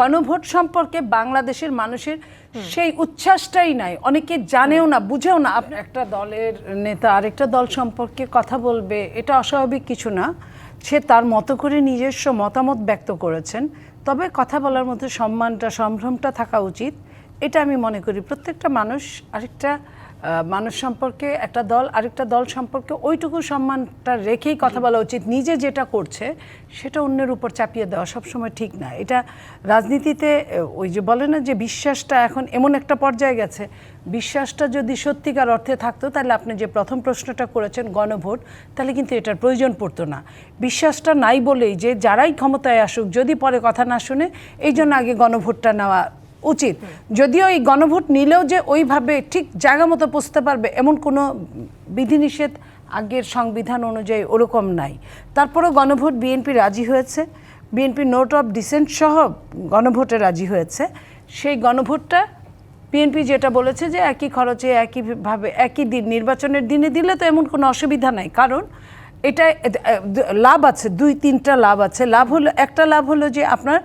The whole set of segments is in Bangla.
গণভোট সম্পর্কে বাংলাদেশের মানুষের সেই উচ্ছ্বাসটাই নাই, অনেকে জানেও না, বুঝেও না। আপনি একটা দলের নেতা আরেকটা দল সম্পর্কে কথা বলবে, এটা অস্বাভাবিক কিছু না। সে তার মতো করে নিজস্ব মতামত ব্যক্ত করেছেন, তবে কথা বলার মধ্যে সম্মানটা, সম্ভ্রমটা থাকা উচিত। এটা আমি মনে করি প্রত্যেকটা মানুষ আরেকটা মানুষ সম্পর্কে, একটা দল আরেকটা দল সম্পর্কে ওইটুকু সম্মানটা রেখেই কথা বলা উচিত। নিজে যেটা করছে সেটা অন্যের উপর চাপিয়ে দেওয়া সবসময় ঠিক না। এটা রাজনীতিতে ওই যে বলে না যে বিশ্বাসটা এখন এমন একটা পর্যায়ে গেছে, বিশ্বাসটা যদি সত্যিকার অর্থে থাকতো তাহলে আপনি যে প্রথম প্রশ্নটা করেছেন গণভোট, তাহলে কিন্তু এটার প্রয়োজন পড়তো না। বিশ্বাসটা নাই বলেই যে যারাই ক্ষমতায় আসুক যদি পরে কথা না শুনে, এই জন্য আগে গণভোটটা নেওয়া উচিত। যদিও এই গণভোট নিলেও যে ওইভাবে ঠিক জায়গা মতো পৌঁছতে পারবে এমন কোনো বিধিনিষেধ আগের সংবিধান অনুযায়ী ওরকম নাই। তারপরেও গণভোট বিএনপি রাজি হয়েছে, বিএনপি নোট অফ ডিসেন্ট সহ গণভোটে রাজি হয়েছে। সেই গণভোটটা বিএনপি যেটা বলেছে যে একই খরচে একইভাবে একই দিন, নির্বাচনের দিনে দিলে তো এমন কোনো অসুবিধা নাই, কারণ এটা লাভ আছে, দুই তিনটা লাভ আছে। লাভ হলো, একটা লাভ হলো যে আপনার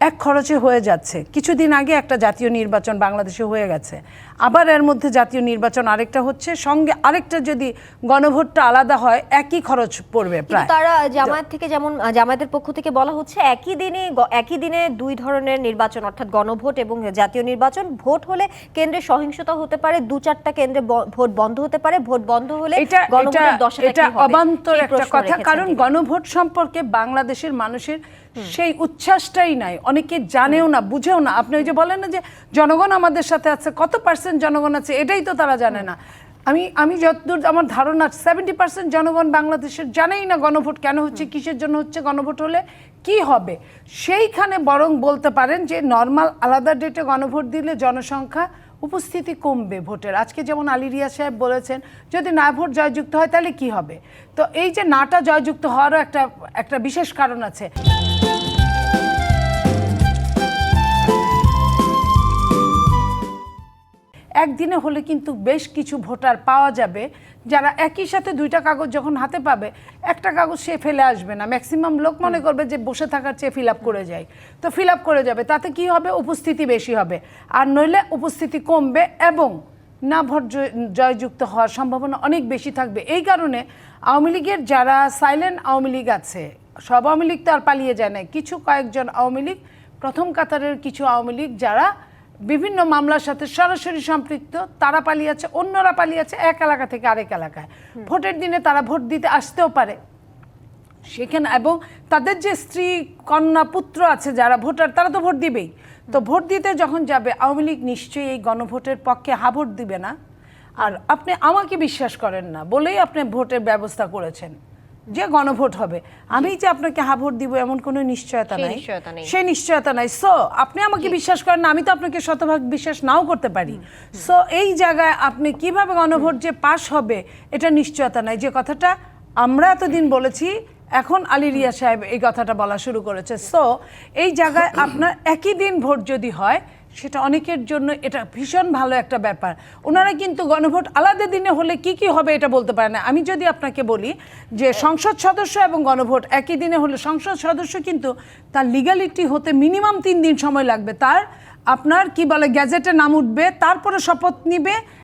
এক খরচে হয়ে যাচ্ছে। কিছুদিন আগে একটা জাতীয় নির্বাচন বাংলাদেশে হয়ে গেছে, আবার এর মধ্যে জাতীয় নির্বাচন আরেকটা হচ্ছে, সঙ্গে আরেকটা যদি গণভোটটা আলাদা হয় একই খরচ পড়বে প্রায়। তারা জামায়াত থেকে, যেমন জামায়াতের পক্ষ থেকে বলা হচ্ছে একই দিনে দুই ধরনের নির্বাচন, অর্থাৎ গণভোট এবং জাতীয় নির্বাচন। ভোট হলে কেন্দ্রে সহিংসতা হতে পারে, দু চারটা কেন্দ্রে ভোট বন্ধ হতে পারে, ভোট বন্ধ হলে এটা অবান্তর একটা কথা, কারণ গণভোট সম্পর্কে বাংলাদেশের মানুষের সেই উচ্ছ্বাসটাই নাই, অনেকে জানেও না, বুঝেও না। আপনি ওই যে বলেন না যে জনগণ আমাদের সাথে আছে, কত পার্সেন্ট জনগণ আছে এটাই তো তারা জানে না। আমি যতদূর আমার ধারণা 70% জনগণ বাংলাদেশের জানেই না গণভোট কেন হচ্ছে, কিসের জন্য হচ্ছে, গণভোট হলে কি হবে। সেইখানে বরং বলতে পারেন যে নর্মাল আলাদা ডেটে গণভোট দিলে জনসংখ্যা উপস্থিতি কমবে ভোটের। আজকে যেমন আলী রিয়াজ সাহেব বলেছেন যদি না ভোট জয়যুক্ত হয় তাহলে কি হবে। তো এই যে নাটা জয়যুক্ত হওয়ারও একটা বিশেষ কারণ আছে। একদিনে হলে কিন্তু বেশ কিছু ভোটার পাওয়া যাবে যারা একই সাথে দুইটা কাগজ যখন হাতে পাবে, একটা কাগজ সে ফেলে আসবে না। ম্যাক্সিমাম লোক মনে করবে যে বসে থাকার চেয়ে ফিল আপ করে যায়, তো ফিল আপ করে যাবে। তাতে কি হবে, উপস্থিতি বেশি হবে, আর নইলে উপস্থিতি কমবে এবং না ভোট জয়যুক্ত হওয়ার সম্ভাবনা অনেক বেশি থাকবে। এই কারণে আওয়ামী লীগের যারা সাইলেন্ট আওয়ামী লীগ আছে, সব আওয়ামী লীগ তো আর পালিয়ে যায় না, কিছু কয়েকজন আওয়ামী লীগ, প্রথম কাতারের কিছু আওয়ামী লীগ যারা বিভিন্ন মামলার সাথে সরাসরি সম্পৃক্ত, তারা পালিয়েছে, অন্যরা পালিয়েছে এক এলাকা থেকে আরেক এলাকায়। ভোটের দিনে তারা ভোট দিতে আসতেও পারে সেখানে, এবং তাদের যে স্ত্রী কন্যা পুত্র আছে যারা ভোটার, তারা তো ভোট দিবেই। তো ভোট দিতে যখন যাবে আওয়ামী লীগ নিশ্চয়ই এই গণভোটের পক্ষে হা ভোট দিবে না। আর আপনি আমাকে বিশ্বাস করেন না বলেই আপনি ভোটের ব্যবস্থা করেছেন যে গণভোট হবে। আমি যে আপনাকে হা ভোট দিব এমন কোনো নিশ্চয়তা নাই, সেই নিশ্চয়তা নাই। সো আপনি আমাকে বিশ্বাস করেন না, আমি তো আপনাকে শতভাগ বিশ্বাস নাও করতে পারি। সো এই জায়গায় আপনি কিভাবে গণভোট যে পাশ হবে এটা নিশ্চয়তা নাই, যে কথাটা আমরা এতদিন বলেছি, এখন আলী রিয়াজ সাহেব এই কথাটা বলা শুরু করেছে। সো এই জায়গায় আপনার একই দিন ভোট যদি হয় সেটা অনেকের জন্য এটা ভীষণ ভালো একটা ব্যাপার। ওনারা কিন্তু গণভোট আলাদা দিনে হলে কি কি হবে এটা বলতে পারে না। আমি যদি আপনাকে বলি যে সংসদ সদস্য এবং গণভোট একই দিনে হলে, সংসদ সদস্য কিন্তু তার লিগ্যালিটি হতে মিনিমাম 3 দিন সময় লাগবে, তার আপনার কি বলে গ্যাজেটে নাম উঠবে, তারপরে শপথ নিবে,